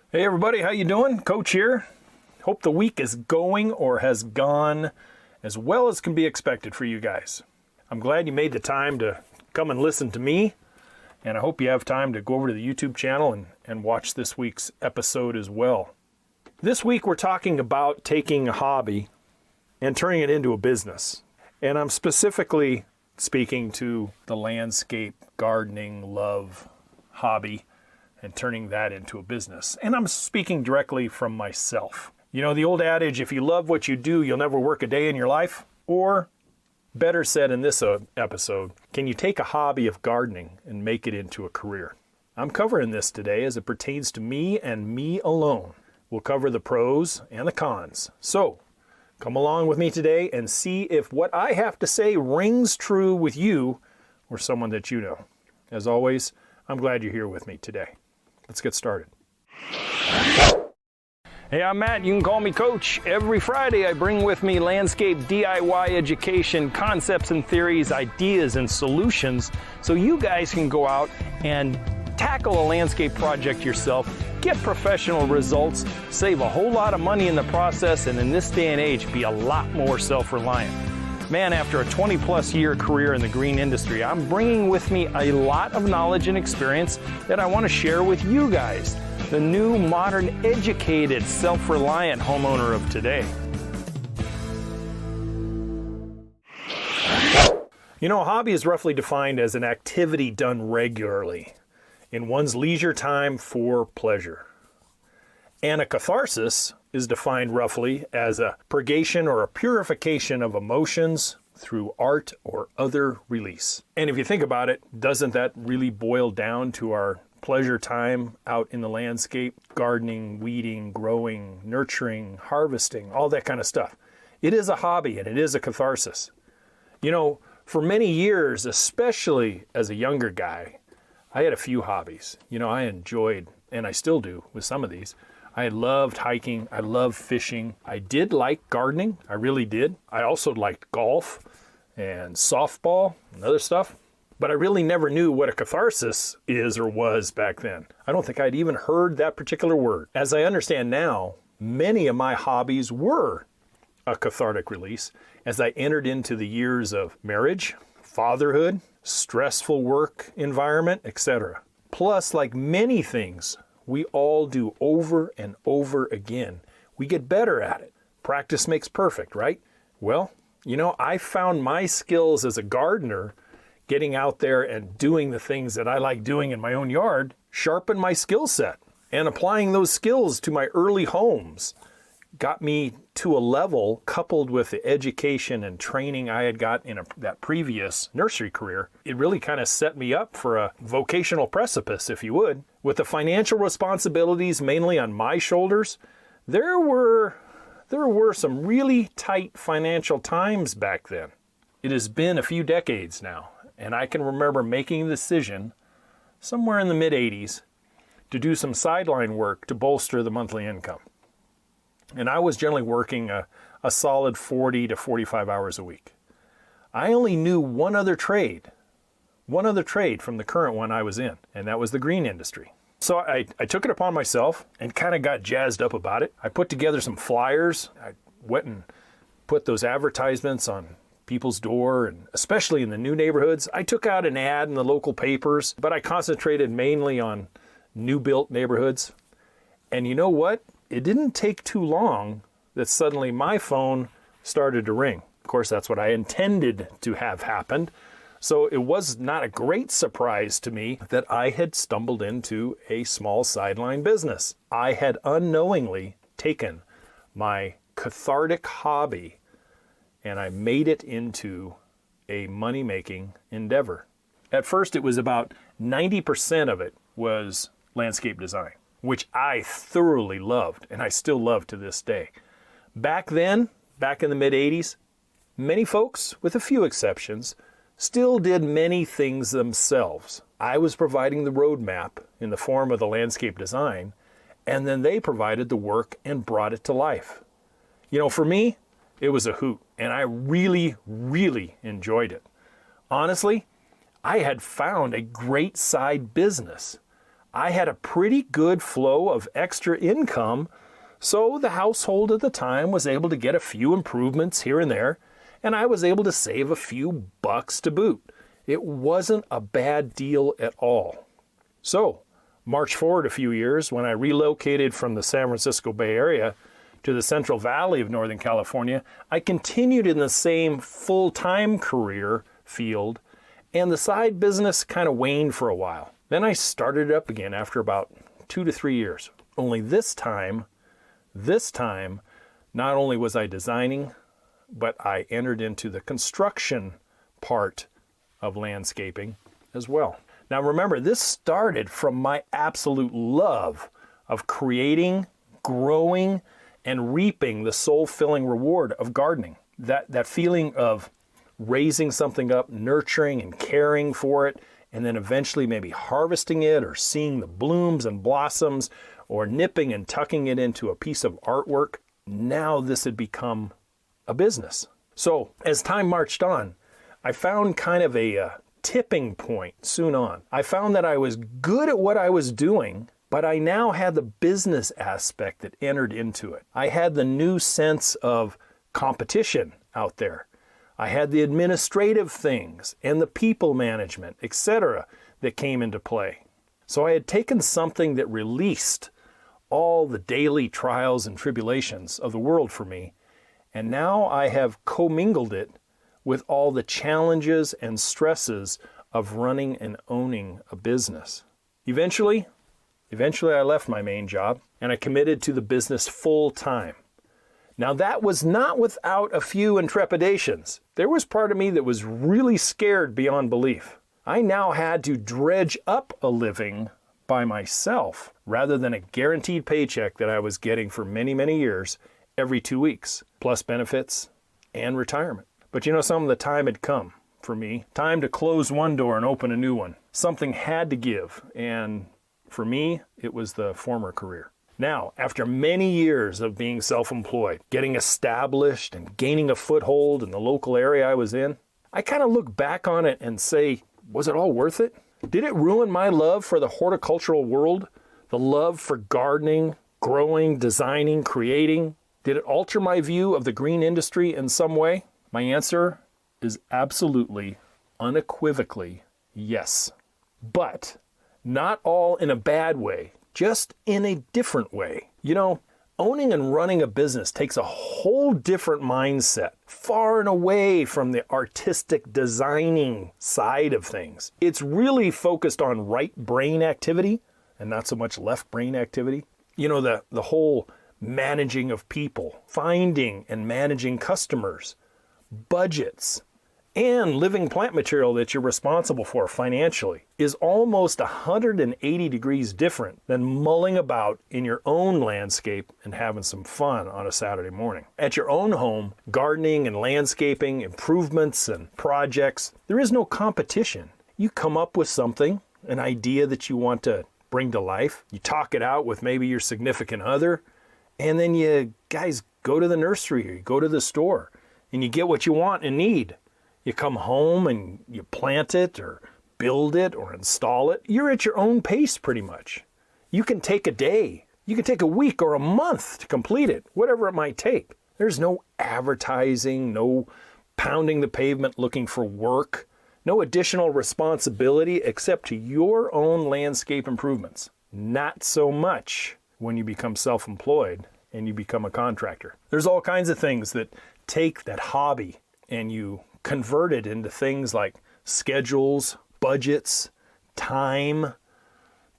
Hey everybody, how you doing? Coach here. Hope the week is going or has gone as well as can be expected for you guys. I'm glad you made the time to come and listen to me, and I hope you have time to go over to the YouTube channel and watch this week's episode as well. This week we're talking about taking a hobby and turning it into a business. And I'm specifically speaking to the landscape gardening love hobby and turning that into a business. And I'm speaking directly from myself. You know, the old adage, if you love what you do, you'll never work a day in your life. Or better said in this episode, can you take a hobby of gardening and make it into a career? I'm covering this today as it pertains to me and me alone. We'll cover the pros and the cons. So come along with me today and see if what I have to say rings true with you or someone that you know. As always, I'm glad you're here with me today. Let's get started. Hey, I'm Matt. You can call me Coach. Every Friday, I bring with me landscape DIY education, concepts and theories, ideas and solutions, so you guys can go out and tackle a landscape project yourself, get professional results, save a whole lot of money in the process, and in this day and age, be a lot more self-reliant. Man, after a 20-plus year career in the green industry, I'm bringing with me a lot of knowledge and experience that I want to share with you guys, the new, modern, educated, self-reliant homeowner of today. You know, a hobby is roughly defined as an activity done regularly in one's leisure time for pleasure. And a catharsis is defined roughly as a purgation or a purification of emotions through art or other release. And if you think about it, doesn't that really boil down to our pleasure time out in the landscape, gardening, weeding, growing, nurturing, harvesting, all that kind of stuff? It is a hobby and it is a catharsis. You know, for many years, especially as a younger guy, I had a few hobbies. You know, I enjoyed, and I still do with some of these. I loved hiking. I loved fishing. I did like gardening. I really did. I also liked golf and softball and other stuff. But I really never knew what a catharsis is or was back then. I don't think I'd even heard that particular word. As I understand now, many of my hobbies were a cathartic release as I entered into the years of marriage, fatherhood, stressful work environment, etc. Plus, like many things we all do over and over again, we get better at it. Practice makes perfect, right? Well, you know, I found my skills as a gardener, getting out there and doing the things that I like doing in my own yard, sharpened my skill set. And applying those skills to my early homes got me to a level, coupled with the education and training I had got in that previous nursery career. It really kind of set me up for a vocational precipice, if you would. With the financial responsibilities mainly on my shoulders, there were some really tight financial times back then. It has been a few decades now, and I can remember making a decision somewhere in the mid-'80s to do some sideline work to bolster the monthly income. And I was generally working a solid 40 to 45 hours a week. I only knew one other trade from the current one I was in, and that was the green industry. So I took it upon myself and kind of got jazzed up about it. I put together some flyers. I went and put those advertisements on people's door, and especially in the new neighborhoods. I took out an ad in the local papers, but I concentrated mainly on new built neighborhoods. And you know what? It didn't take too long that suddenly my phone started to ring. Of course, that's what I intended to have happened. So it was not a great surprise to me that I had stumbled into a small sideline business. I had unknowingly taken my cathartic hobby and I made it into a money-making endeavor. At first, it was about 90% of it was landscape design, which I thoroughly loved, and I still love to this day. Back then, back in the mid-'80s, many folks, with a few exceptions, still did many things themselves. I was providing the roadmap in the form of the landscape design, and then they provided the work and brought it to life. You know, for me, it was a hoot, and I really, really enjoyed it. Honestly, I had found a great side business. I had a pretty good flow of extra income, so the household at the time was able to get a few improvements here and there, and I was able to save a few bucks to boot. It wasn't a bad deal at all. So, march forward a few years when I relocated from the San Francisco Bay Area to the Central Valley of Northern California, I continued in the same full-time career field, and the side business kind of waned for a while. Then I started it up again after about 2 to 3 years. Only this time, not only was I designing, but I entered into the construction part of landscaping as well. Now remember, this started from my absolute love of creating, growing, and reaping the soul-filling reward of gardening. That feeling of raising something up, nurturing and caring for it, and then eventually maybe harvesting it or seeing the blooms and blossoms or nipping and tucking it into a piece of artwork. Now this had become a business. So as time marched on, I found kind of a tipping point soon on. I found that I was good at what I was doing, but I now had the business aspect that entered into it. I had the new sense of competition out there. I had the administrative things and the people management, etc., that came into play. So I had taken something that released all the daily trials and tribulations of the world for me, and now I have commingled it with all the challenges and stresses of running and owning a business. Eventually I left my main job and I committed to the business full time. Now that was not without a few intrepidations. There was part of me that was really scared beyond belief. I now had to dredge up a living by myself rather than a guaranteed paycheck that I was getting for many, many years every 2 weeks, plus benefits and retirement. But you know, some of the time had come for me. Time to close one door and open a new one. Something had to give, and for me, it was the former career. Now, after many years of being self-employed, getting established and gaining a foothold in the local area I was in, I kind of look back on it and say, was it all worth it? Did it ruin my love for the horticultural world? The love for gardening, growing, designing, creating? Did it alter my view of the green industry in some way? My answer is absolutely, unequivocally, yes. But not all in a bad way, just in a different way. You know, owning and running a business takes a whole different mindset, far and away from the artistic designing side of things. It's really focused on right brain activity and not so much left brain activity. You know, the whole managing of people, finding and managing customers, budgets, and living plant material that you're responsible for financially is almost 180 degrees different than mulling about in your own landscape and having some fun on a Saturday morning. At your own home, gardening and landscaping, improvements and projects, there is no competition. You come up with something, an idea that you want to bring to life, you talk it out with maybe your significant other, and then you guys go to the nursery or you go to the store and you get what you want and need. You come home and you plant it or build it or install it. You're at your own pace pretty much. You can take a day, you can take a week or a month to complete it, whatever it might take. There's no advertising, no pounding the pavement looking for work, no additional responsibility except to your own landscape improvements. Not so much when you become self-employed and you become a contractor. There's all kinds of things that take that hobby and you convert it into things like schedules, budgets, time,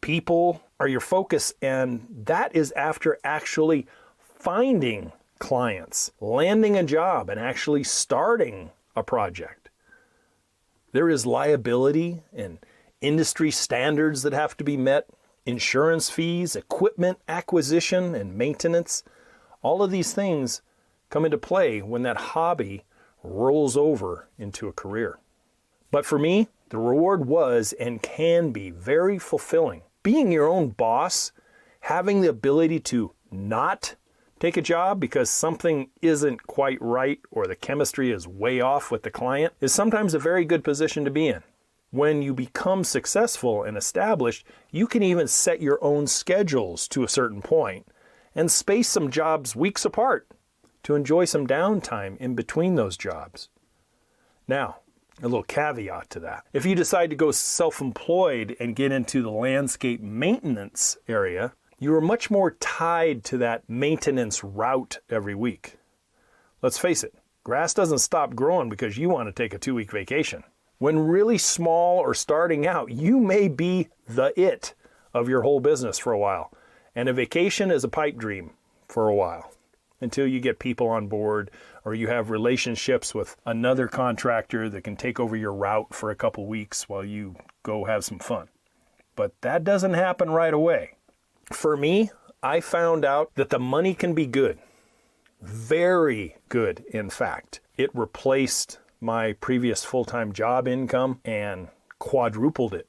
people are your focus, and that is after actually finding clients, landing a job, and actually starting a project. There is liability and industry standards that have to be met, insurance fees, equipment acquisition and maintenance. All of these things come into play when that hobby rolls over into a career. But for me, the reward was and can be very fulfilling. Being your own boss, having the ability to not take a job because something isn't quite right or the chemistry is way off with the client, is sometimes a very good position to be in. When you become successful and established, you can even set your own schedules to a certain point and space some jobs weeks apart to enjoy some downtime in between those jobs. Now, a little caveat to that. If you decide to go self-employed and get into the landscape maintenance area, you are much more tied to that maintenance route every week. Let's face it, grass doesn't stop growing because you want to take a 2-week vacation. When really small or starting out, you may be the it of your whole business for a while. And a vacation is a pipe dream for a while until you get people on board or you have relationships with another contractor that can take over your route for a couple weeks while you go have some fun. But that doesn't happen right away. For me, I found out that the money can be good. Very good, in fact. It replaced my previous full-time job income and quadrupled it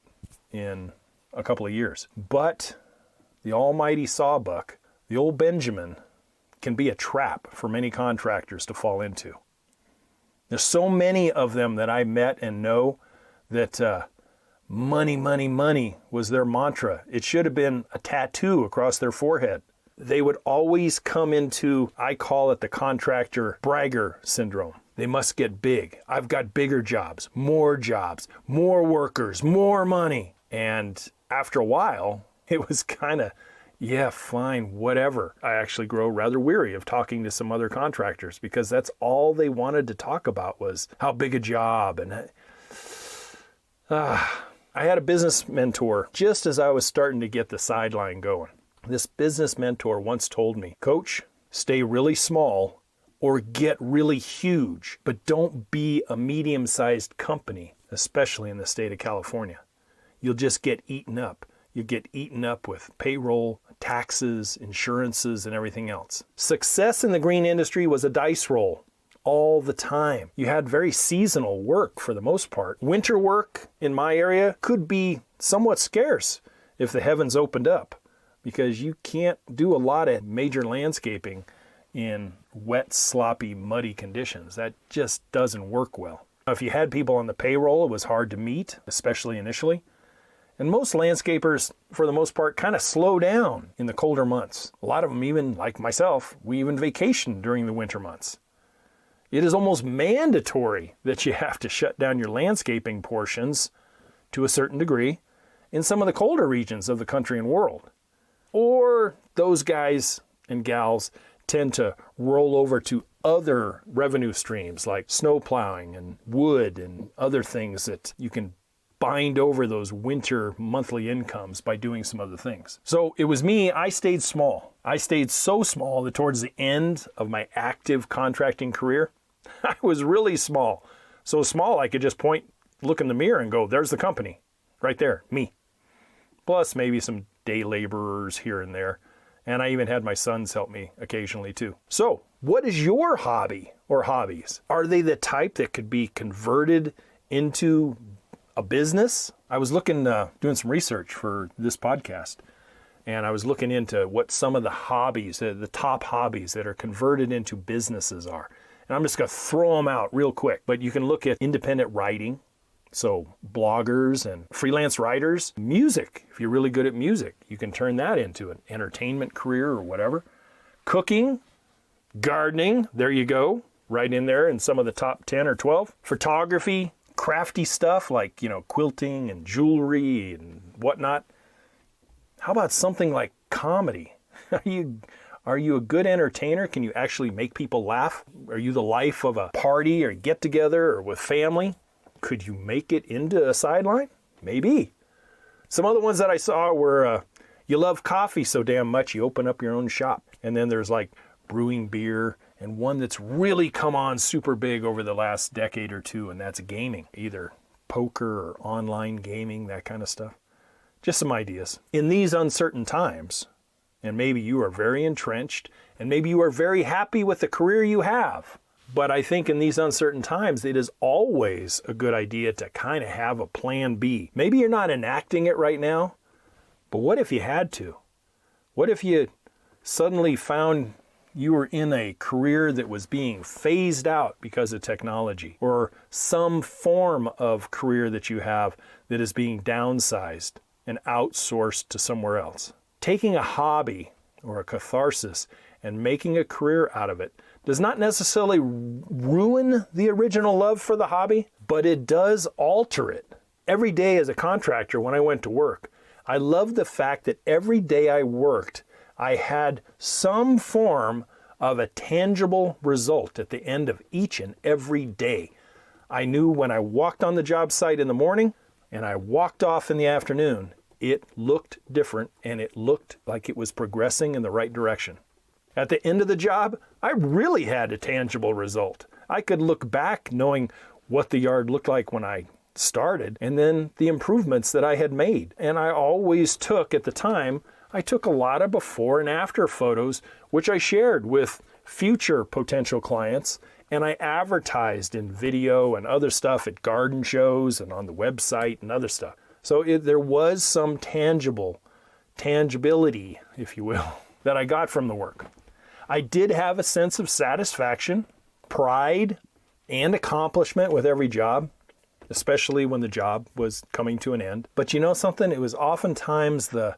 in a couple of years. But the almighty sawbuck, the old Benjamin, can be a trap for many contractors to fall into. There's so many of them that I met and know that money, money, money was their mantra. It should have been a tattoo across their forehead. They would always come into, I call it the contractor bragger syndrome. They must get big. I've got bigger jobs, more workers, more money. And after a while, it was kind of, yeah, fine, whatever. I actually grow rather weary of talking to some other contractors because that's all they wanted to talk about was how big a job. And I had a business mentor just as I was starting to get the sideline going. This business mentor once told me, Coach, stay really small or get really huge, but don't be a medium-sized company, especially in the state of California. You'll just get eaten up. You get eaten up with payroll, taxes, insurances, and everything else. Success in the green industry was a dice roll all the time. You had very seasonal work for the most part. Winter work in my area could be somewhat scarce if the heavens opened up because you can't do a lot of major landscaping in wet, sloppy, muddy conditions. That just doesn't work well. If you had people on the payroll, it was hard to meet, especially initially. And most landscapers, for the most part, kind of slow down in the colder months. A lot of them, even like myself, we even vacation during the winter months. It is almost mandatory that you have to shut down your landscaping portions to a certain degree in some of the colder regions of the country and world. Or those guys and gals tend to roll over to other revenue streams like snow plowing and wood and other things that you can bind over those winter monthly incomes by doing some other things. So it was me, I stayed small. I stayed so small that towards the end of my active contracting career, I was really small. So small I could just point, look in the mirror and go, there's the company, right there, me. Plus maybe some day laborers here and there. And I even had my sons help me occasionally too. So what is your hobby or hobbies? Are they the type that could be converted into a business? I was looking, doing some research for this podcast, and I was looking into what some of the hobbies, the top hobbies that are converted into businesses are. And I'm just going to throw them out real quick. But you can look at independent writing, so bloggers and freelance writers. Music, if you're really good at music, you can turn that into an entertainment career or whatever. Cooking, gardening, there you go, right in there in some of the top 10 or 12. Photography, crafty stuff like, quilting and jewelry and whatnot. How about something like comedy? Are you a good entertainer? Can you actually make people laugh? Are you the life of a party or get together or with family? Could you make it into a sideline? Maybe. Some other ones that I saw were you love coffee so damn much you open up your own shop. And then there's like brewing beer, and one that's really come on super big over the last decade or two, and that's gaming. Either poker or online gaming, that kind of stuff. Just some ideas. In these uncertain times, and maybe you are very entrenched, and maybe you are very happy with the career you have, but I think in these uncertain times, it is always a good idea to kind of have a plan B. Maybe you're not enacting it right now, but what if you had to? What if you suddenly found you were in a career that was being phased out because of technology, or some form of career that you have that is being downsized and outsourced to somewhere else. Taking a hobby or a catharsis and making a career out of it does not necessarily ruin the original love for the hobby, but it does alter it. Every day as a contractor, when I went to work, I loved the fact that every day I worked, I had some form of a tangible result at the end of each and every day. I knew when I walked on the job site in the morning and I walked off in the afternoon, it looked different and it looked like it was progressing in the right direction. At the end of the job, I really had a tangible result. I could look back knowing what the yard looked like when I started and then the improvements that I had made. And I always took, at the time, I took a lot of before and after photos, which I shared with future potential clients, and I advertised in video and other stuff at garden shows and on the website and other stuff. So there was some tangibility, if you will, that I got from the work. I did have a sense of satisfaction, pride, and accomplishment with every job, especially when the job was coming to an end. But you know something? It was oftentimes the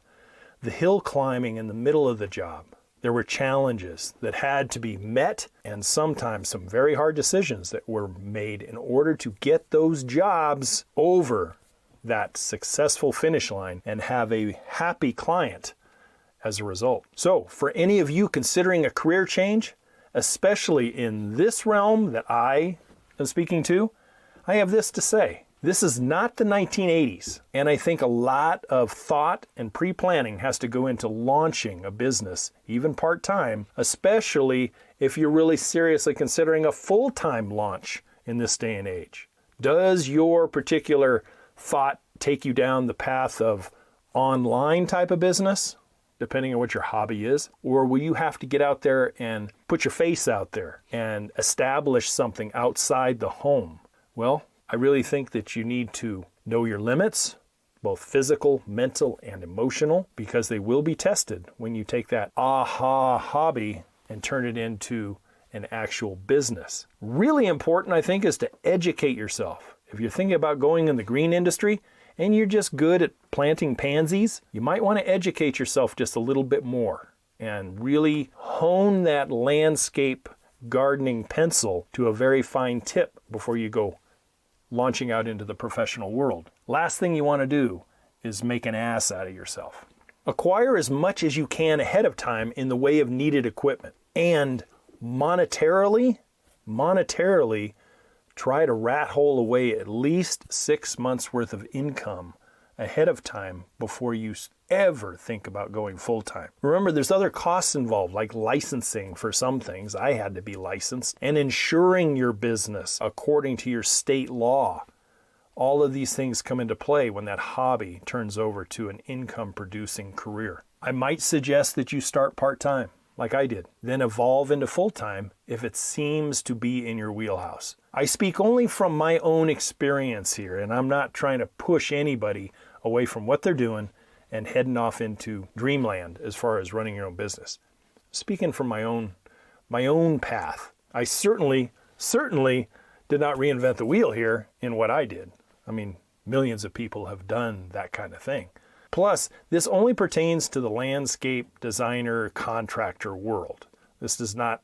hill climbing in the middle of the job. There were challenges that had to be met and sometimes some very hard decisions that were made in order to get those jobs over that successful finish line and have a happy client as a result. So for any of you considering a career change, especially in this realm that I am speaking to, I have this to say. This is not the 1980s, and I think a lot of thought and pre-planning has to go into launching a business, even part-time, especially if you're really seriously considering a full-time launch in this day and age. Does your particular thought take you down the path of online type of business, depending on what your hobby is, or will you have to get out there and put your face out there and establish something outside the home? Well, I really think that you need to know your limits, both physical, mental, and emotional, because they will be tested when you take that hobby and turn it into an actual business. Really important, I think, is to educate yourself. If you're thinking about going in the green industry and you're just good at planting pansies, you might want to educate yourself just a little bit more and really hone that landscape gardening pencil to a very fine tip before you go launching out into the professional world. Last thing you want to do is make an ass out of yourself. Acquire as much as you can ahead of time in the way of needed equipment. And monetarily, try to rat hole away at least 6 months worth of income ahead of time before you ever think about going full-time. Remember, there's other costs involved, like licensing for some things. I had to be licensed, and insuring your business according to your state law. All of these things come into play when that hobby turns over to an income-producing career. I might suggest that you start part-time, like I did, then evolve into full-time if it seems to be in your wheelhouse. I speak only from my own experience here, and I'm not trying to push anybody away from what they're doing and heading off into dreamland as far as running your own business. Speaking from my own path, I certainly did not reinvent the wheel here in what I did. I mean, millions of people have done that kind of thing. Plus, this only pertains to the landscape designer contractor world. This does not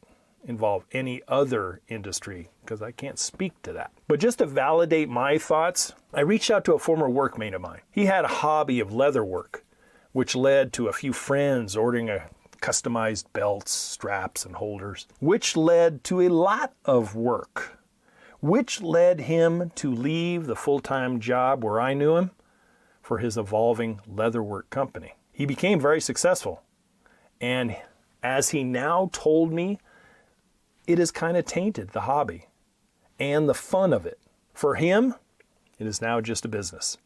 involve any other industry because I can't speak to that. But just to validate my thoughts, I reached out to a former workmate of mine. He had a hobby of leather work, which led to a few friends ordering customized belts, straps, and holders, which led to a lot of work, which led him to leave the full-time job where I knew him for his evolving leatherwork company. He became very successful, and as he now told me, it has kind of tainted the hobby and the fun of it. For him, it is now just a business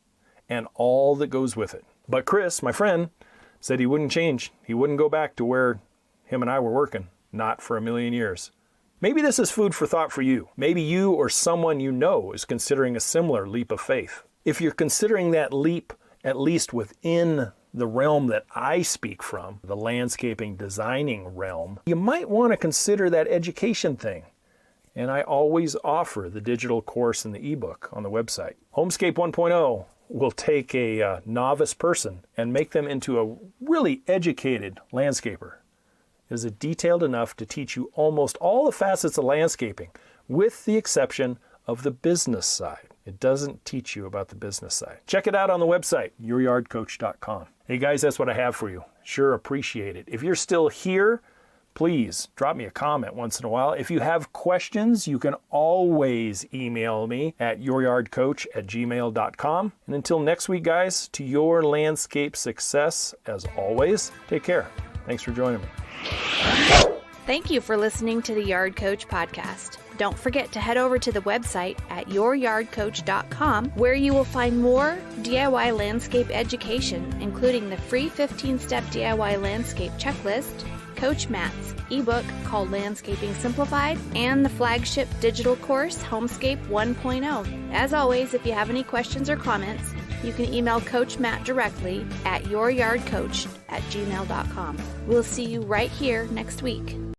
and all that goes with it. But Chris, my friend, said he wouldn't change. He wouldn't go back to where him and I were working, not for a million years. Maybe this is food for thought for you. Maybe you or someone you know is considering a similar leap of faith. If you're considering that leap, at least within the realm that I speak from, the landscaping designing realm, you might want to consider that education thing. And I always offer the digital course and the ebook on the website. Homescape 1.0 will take a novice person and make them into a really educated landscaper. Is it detailed enough to teach you almost all the facets of landscaping, with the exception of the business side. It doesn't teach you about the business side. Check it out on the website, youryardcoach.com. Hey guys, that's what I have for you. Sure appreciate it. If you're still here, please drop me a comment once in a while. If you have questions, you can always email me at youryardcoach@gmail.com. And until next week, guys, to your landscape success, as always, take care. Thanks for joining me. Thank you for listening to the Yard Coach podcast. Don't forget to head over to the website at youryardcoach.com, where you will find more DIY landscape education, including the free 15-step DIY landscape checklist, Coach Matt's ebook called Landscaping Simplified, and the flagship digital course, Homescape 1.0. As always, if you have any questions or comments, you can email Coach Matt directly at youryardcoach@gmail.com. We'll see you right here next week.